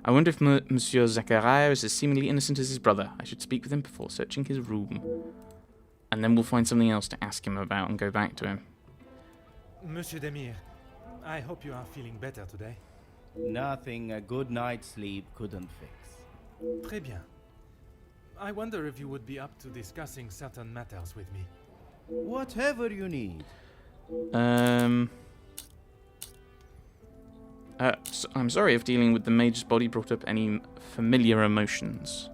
I wonder if Monsieur Zachariah is as seemingly innocent as his brother. I should speak with him before searching his room. And then we'll find something else to ask him about and go back to him. Monsieur Demir, I hope you are feeling better today. Nothing a good night's sleep couldn't fix. Très bien. I wonder if you would be up to discussing certain matters with me. Whatever you need. So I'm sorry if dealing with the mage's body brought up any familiar emotions.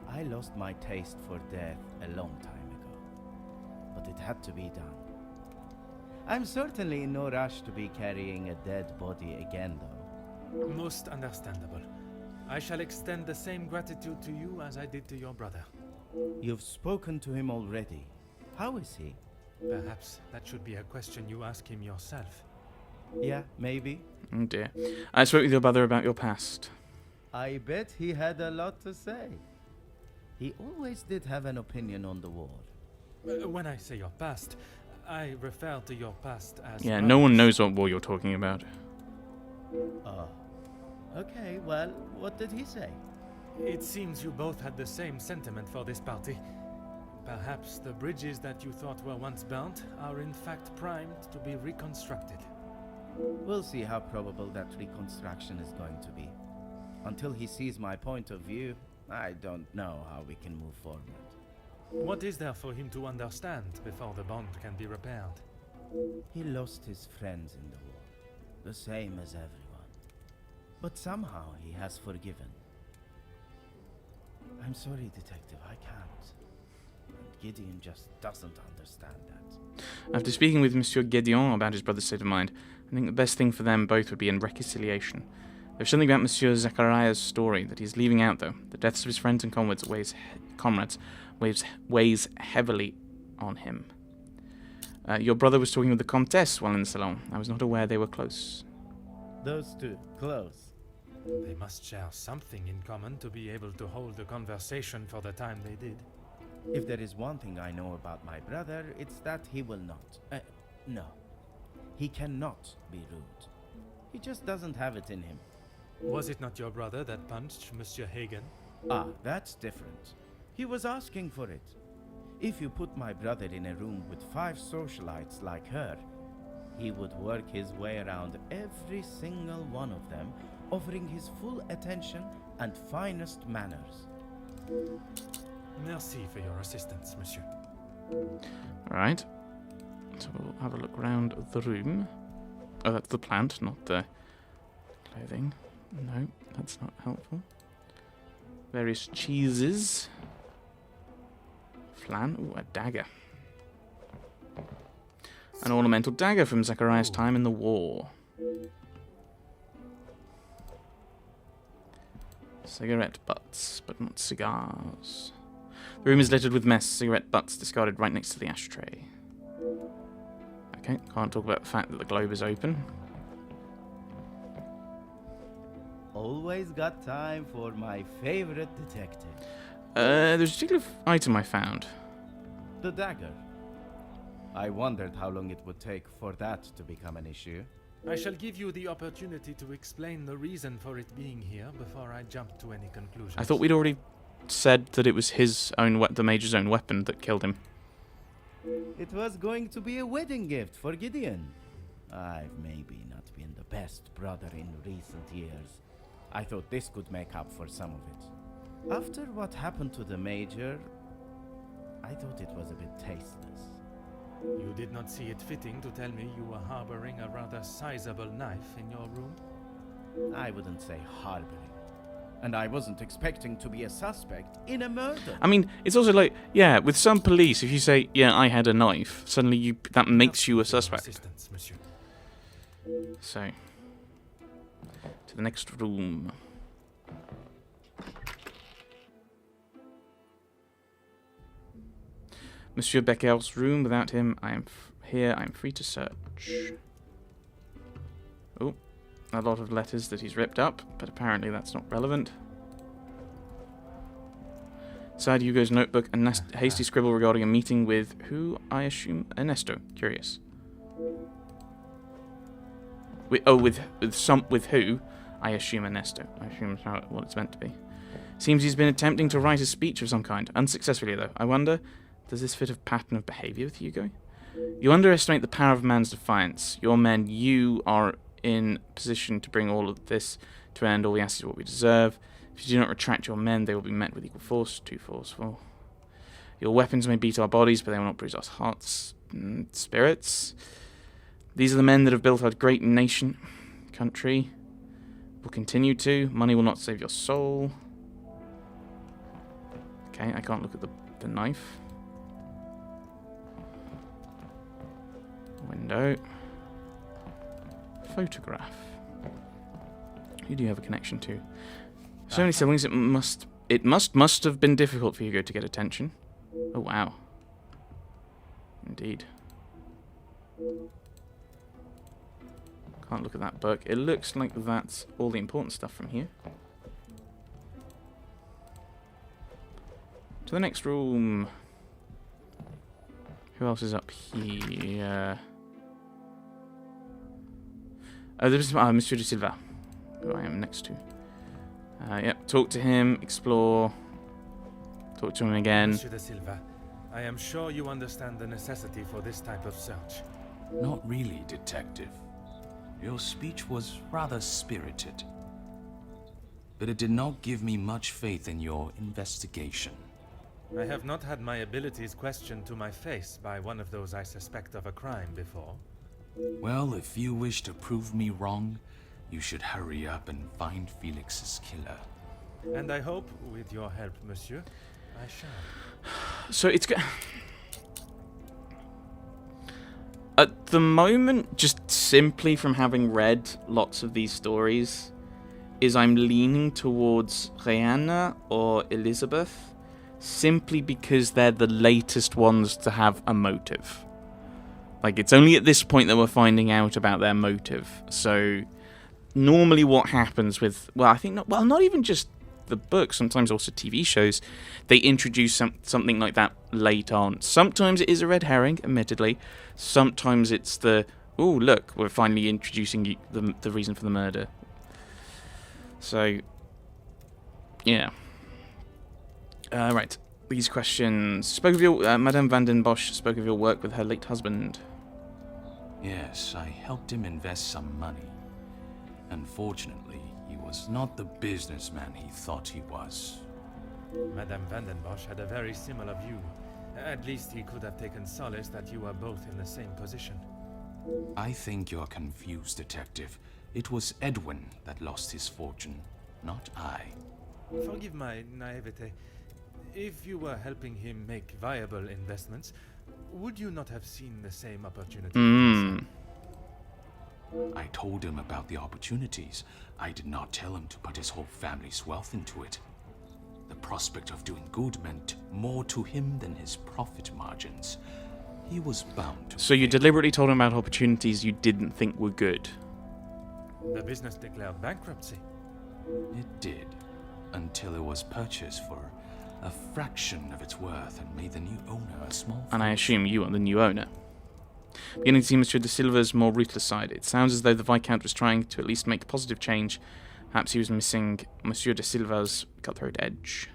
I lost my taste for death a long time ago, but it had to be done. I'm certainly in no rush to be carrying a dead body again, though. Most understandable. I shall extend the same gratitude to you as I did to your brother. You've spoken to him already. How is he? Perhaps that should be a question you ask him yourself. Yeah, maybe. Oh dear. I spoke with your brother about your past. I bet he had a lot to say. He always did have an opinion on the war. When I say your past, I refer to your past as... Yeah, no one knows what war you're talking about. Oh. Okay, well, what did he say? It seems you both had the same sentiment for this party. Perhaps the bridges that you thought were once burnt are in fact primed to be reconstructed. We'll see how probable that reconstruction is going to be. Until he sees my point of view, I don't know how we can move forward. What is there for him to understand before the bond can be repaired? He lost his friends in the war, the same as everyone. But somehow he has forgiven. I'm sorry, Detective, I can't. And Gideon just doesn't understand that. After speaking with Monsieur Gédéon about his brother's state of mind, I think the best thing for them both would be in reconciliation. There's something about Monsieur Zachariah's story that he's leaving out, though. The deaths of his friends and comrades weighs heavily on him. Your brother was talking with the Comtesse while in the salon. I was not aware they were close. Those two, close. They must share something in common to be able to hold a conversation for the time they did. If there is one thing I know about my brother, it's that he will not. No. He cannot be rude. He just doesn't have it in him. Was it not your brother that punched Monsieur Hagen? Ah, that's different. He was asking for it. If you put my brother in a room with 5 socialites like her, he would work his way around every single one of them, offering his full attention and finest manners. Merci for your assistance, monsieur. Alright. So we'll have a look around the room. Oh, that's the plant, not the clothing. No, that's not helpful. Various cheeses. Flan. Ooh, a dagger. An ornamental dagger from Zachariah's time in the war. Cigarette butts, but not cigars. The room is littered with mess, cigarette butts discarded right next to the ashtray. Okay, can't talk about the fact that the globe is open. Always got time for my favorite detective. There's a particular item I found. The dagger. I wondered how long it would take for that to become an issue. I shall give you the opportunity to explain the reason for it being here before I jump to any conclusions. I thought we'd already said that it was his own, the Major's own weapon that killed him. It was going to be a wedding gift for Gideon. I've maybe not been the best brother in recent years. I thought this could make up for some of it. After what happened to the Major, I thought it was a bit tasteless. You did not see it fitting to tell me you were harboring a rather sizable knife in your room? I wouldn't say harboring. And I wasn't expecting to be a suspect in a murder. I mean, it's also like, yeah, with some police, if you say, yeah, I had a knife, suddenly that makes you a suspect. Monsieur. So, to the next room. Monsieur Becquerel's room. Without him, I am here. I am free to search. Oh, a lot of letters that he's ripped up, but apparently that's not relevant. Inside Hugo's notebook, a hasty scribble regarding a meeting with who? I assume Ernesto. Curious. With who? I assume Ernesto. I assume it's what it's meant to be. Seems he's been attempting to write a speech of some kind. Unsuccessfully, though. I wonder, does this fit a pattern of behaviour with Hugo? You underestimate the power of man's defiance. Your men, you are in position to bring all of this to an end. All we ask is what we deserve. If you do not retract your men, they will be met with equal force. Too forceful. Your weapons may beat our bodies, but they will not bruise our hearts and spirits. These are the men that have built our great nation, country. Will continue to. Money will not save your soul. Okay, I can't look at the knife. Window. Photograph. Who do you have a connection to? So many siblings, it must have been difficult for Hugo to get attention. Oh wow. Indeed. Can't look at that book. It looks like that's all the important stuff from here. To the next room. Who else is up here? Oh, there's Monsieur de Silva, who I am next to. Yep, talk to him, explore, talk to him again. Monsieur de Silva, I am sure you understand the necessity for this type of search. Not really, Detective. Your speech was rather spirited. But it did not give me much faith in your investigation. I have not had my abilities questioned to my face by one of those I suspect of a crime before. Well, if you wish to prove me wrong, you should hurry up and find Felix's killer. And I hope, with your help, monsieur, I shall. So it's at the moment, just simply from having read lots of these stories, is I'm leaning towards Rihanna or Elizabeth, simply because they're the latest ones to have a motive. Like, it's only at this point that we're finding out about their motive. So, normally what happens with, well, I think not even just the book, sometimes also TV shows, they introduce something like that late on. Sometimes it is a red herring, admittedly. Sometimes it's the, oh, look, we're finally introducing the reason for the murder. So, yeah. Right. These questions. Spoke of your Madame van den Bosch spoke of your work with her late husband. Yes, I helped him invest some money. Unfortunately, he was not the businessman he thought he was. Madame van den Bosch had a very similar view. At least he could have taken solace that you were both in the same position. I think you're confused, Detective. It was Edwin that lost his fortune, not I. Forgive my naivete. If you were helping him make viable investments, would you not have seen the same opportunity? I told him about the opportunities. I did not tell him to put his whole family's wealth into it. The prospect of doing good meant more to him than his profit margins. He was bound to... So you deliberately told him about opportunities you didn't think were good? The business declared bankruptcy. It did, until it was purchased for a fraction of its worth and made the new owner a small... And I assume you are the new owner. Beginning to see Monsieur de Silva's more ruthless side. It sounds as though the Viscount was trying to at least make a positive change. Perhaps he was missing Monsieur de Silva's cutthroat edge.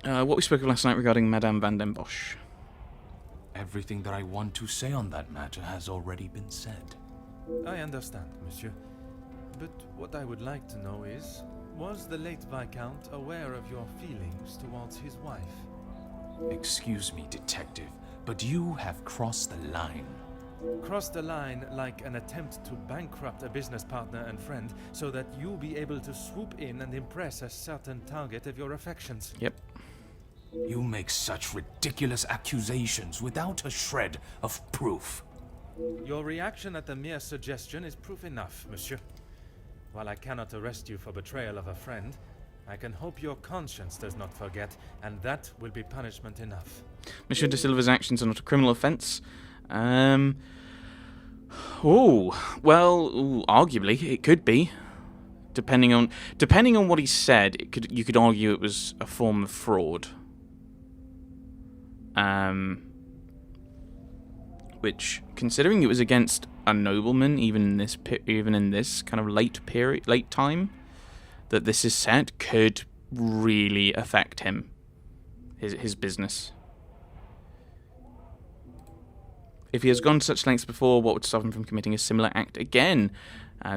What we spoke of last night regarding Madame van den Bosch. Everything that I want to say on that matter has already been said. I understand, monsieur. But what I would like to know is, was the late Viscount aware of your feelings towards his wife? Excuse me, Detective, but you have crossed the line. Crossed the line like an attempt to bankrupt a business partner and friend so that you'll be able to swoop in and impress a certain target of your affections. Yep. You make such ridiculous accusations without a shred of proof. Your reaction at the mere suggestion is proof enough, monsieur. While I cannot arrest you for betrayal of a friend, I can hope your conscience does not forget, and that will be punishment enough. Monsieur de Silva's actions are not a criminal offence. Arguably, it could be. Depending on what he said, you could argue it was a form of which, considering it was against a nobleman, even in this kind of late time that this is set, could really affect him, his business. If he has gone to such lengths before, what would stop him from committing a similar act again,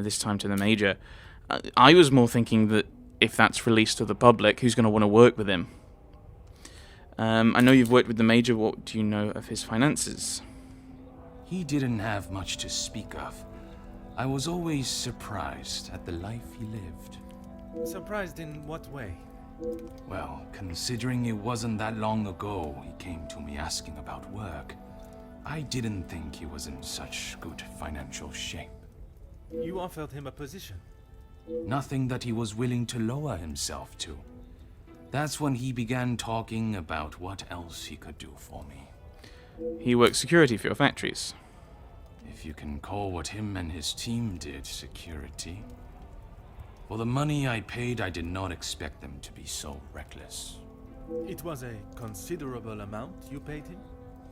this time to the Major? I was more thinking that if that's released to the public, who's going to want to work with him? I know you've worked with the Major. What do you know of his finances? He didn't have much to speak of. I was always surprised at the life he lived. Surprised in what way? Well, considering it wasn't that long ago he came to me asking about work, I didn't think he was in such good financial shape. You offered him a position. Nothing that he was willing to lower himself to. That's when he began talking about what else he could do for me. He works security for your factories. If you can call what him and his team did security. For the money I paid, I did not expect them to be so reckless. It was a considerable amount you paid him?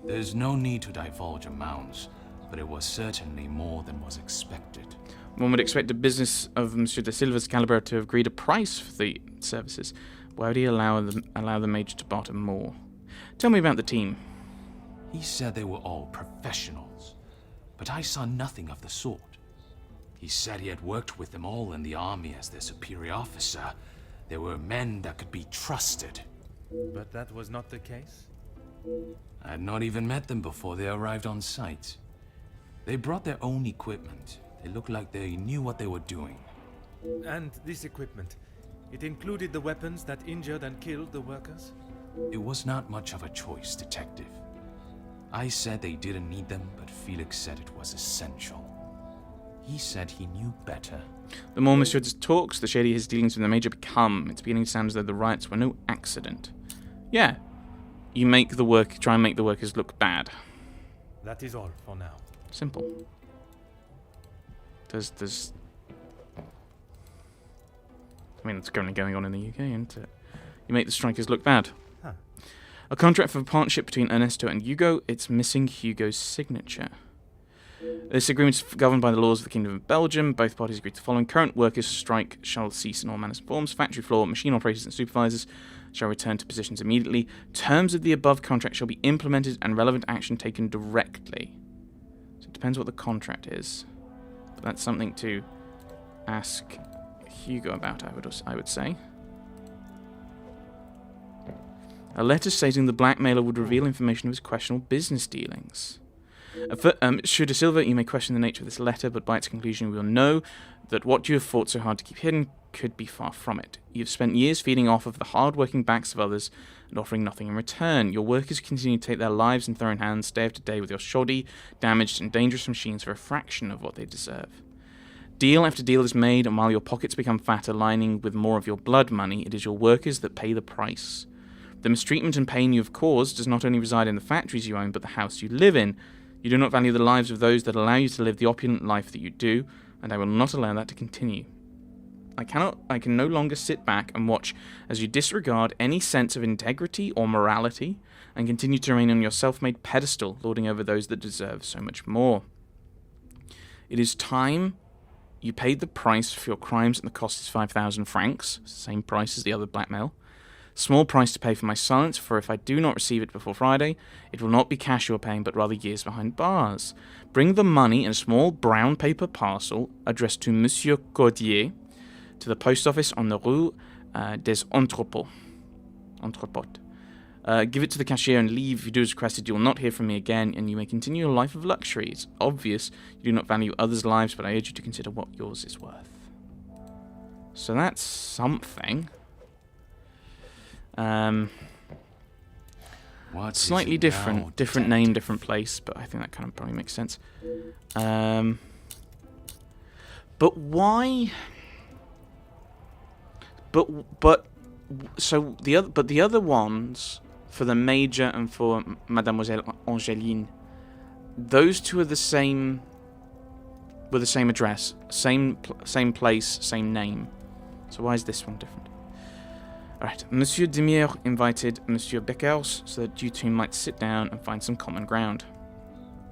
There's no need to divulge amounts, but it was certainly more than was expected. One would expect a business of Monsieur de Silva's caliber to have agreed a price for the services. Why would he allow the Major to barter more? Tell me about the team. He said they were all professionals, but I saw nothing of the sort. He said he had worked with them all in the army as their superior officer. They were men that could be trusted. But that was not the case? I had not even met them before they arrived on site. They brought their own equipment. They looked like they knew what they were doing. And this equipment, it included the weapons that injured and killed the workers? It was not much of a choice, Detective. I said they didn't need them, but Felix said it was essential. He said he knew better. The more Monsieur talks, the shadier his dealings with the Major become. It's beginning to sound as though the riots were no accident. Yeah, you try and make the workers look bad. That is all for now. Simple. There's I mean, it's currently going on in the UK, isn't it? You make the strikers look bad. Huh. A contract for a partnership between Ernesto and Hugo. It's missing Hugo's signature. This agreement is governed by the laws of the Kingdom of Belgium. Both parties agree to the following. Current workers' strike shall cease in all manners and forms. Factory floor, machine operators and supervisors shall return to positions immediately. Terms of the above contract shall be implemented and relevant action taken directly. So it depends what the contract is. But that's something to ask Hugo about, I would say. A letter stating the blackmailer would reveal information of his questionable business dealings. Monsieur de Silva, you may question the nature of this letter, but by its conclusion we will know that what you have fought so hard to keep hidden could be far from it. You have spent years feeding off of the hard-working backs of others and offering nothing in return. Your workers continue to take their lives in their own hands day after day with your shoddy, damaged and dangerous machines for a fraction of what they deserve. Deal after deal is made, and while your pockets become fatter, lining with more of your blood money, it is your workers that pay the price. The mistreatment and pain you have caused does not only reside in the factories you own, but the house you live in. You do not value the lives of those that allow you to live the opulent life that you do, and I will not allow that to continue. I can no longer sit back and watch as you disregard any sense of integrity or morality, and continue to remain on your self-made pedestal, lording over those that deserve so much more. It is time you paid the price for your crimes, and the cost is 5,000 francs, same price as the other blackmail. Small price to pay for my silence, for if I do not receive it before Friday, it will not be cash you are paying, but rather years behind bars. Bring the money in a small brown paper parcel addressed to Monsieur Cordier, to the post office on the Rue des Entrepôts. Give it to the cashier and leave. If you do as requested, you will not hear from me again, and you may continue your life of luxury. It's obvious you do not value others' lives, but I urge you to consider what yours is worth. So that's something. Slightly different name, different place, but I think that kind of probably makes sense. But why? But the other ones for the Major and for Mademoiselle Angeline, those two are the same. With the same address, same place, same name. So why is this one different? Alright, Monsieur Demier invited Monsieur Beckers so that you two might sit down and find some common ground.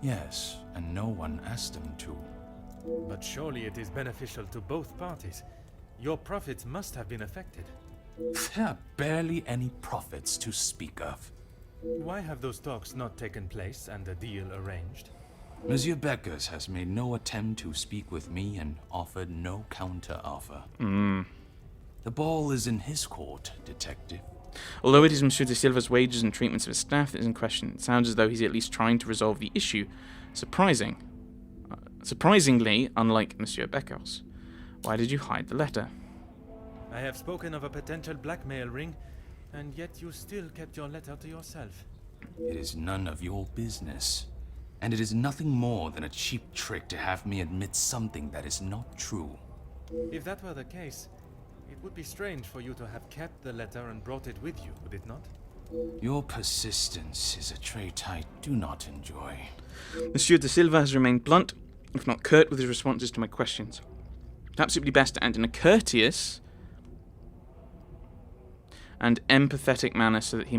Yes, and no one asked him to. But surely it is beneficial to both parties. Your profits must have been affected. There are barely any profits to speak of. Why have those talks not taken place and a deal arranged? Monsieur Beckers has made no attempt to speak with me and offered no counter-offer. The ball is in his court, detective. Although it is Monsieur de Silva's wages and treatments of his staff that is in question, it sounds as though he's at least trying to resolve the issue. Surprisingly, unlike Monsieur Beckers. Why did you hide the letter? I have spoken of a potential blackmail ring, and yet you still kept your letter to yourself. It is none of your business. And it is nothing more than a cheap trick to have me admit something that is not true. If that were the case, it would be strange for you to have kept the letter and brought it with you, would it not? Your persistence is a trait I do not enjoy. Monsieur de Silva has remained blunt, if not curt, with his responses to my questions. Perhaps it would be best to act in a courteous and empathetic manner so that he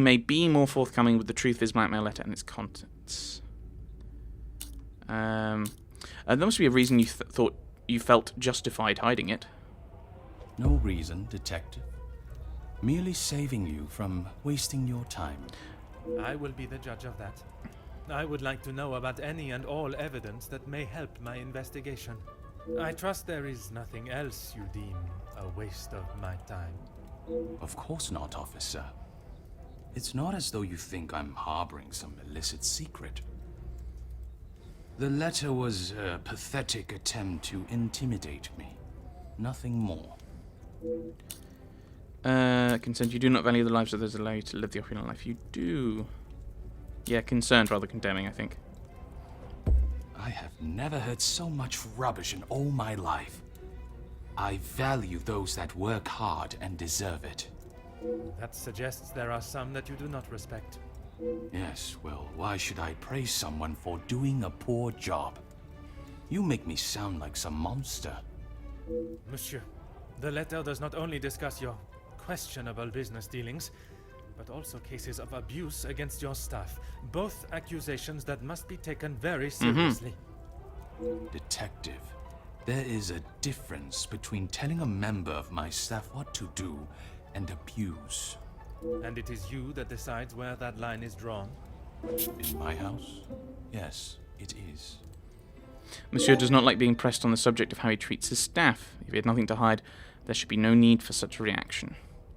may be more forthcoming with the truth of his blackmail letter and its contents. There must be a reason you thought you felt justified hiding it. No reason, detective. Merely saving you from wasting your time. I will be the judge of that. I would like to know about any and all evidence that may help my investigation. I trust there is nothing else you deem a waste of my time. Of course not, officer. It's not as though you think I'm harboring some illicit secret. The letter was a pathetic attempt to intimidate me. Nothing more. Concerned you do not value the lives of those that allow you to live the opulent life you do. Yeah, concerned, rather condemning, I think. I have never heard so much rubbish in all my life. I value those that work hard and deserve it. That suggests there are some that you do not respect. Yes, well, why should I praise someone for doing a poor job? You make me sound like some monster. Monsieur, the letter does not only discuss your questionable business dealings, but also cases of abuse against your staff. Both accusations that must be taken very seriously. Detective, there is a difference between telling a member of my staff what to do and abuse. And it is you that decides where that line is drawn? In my house? Yes, it is. Monsieur does not like being pressed on the subject of how he treats his staff. If he had nothing to hide, there should be no need for such a reaction.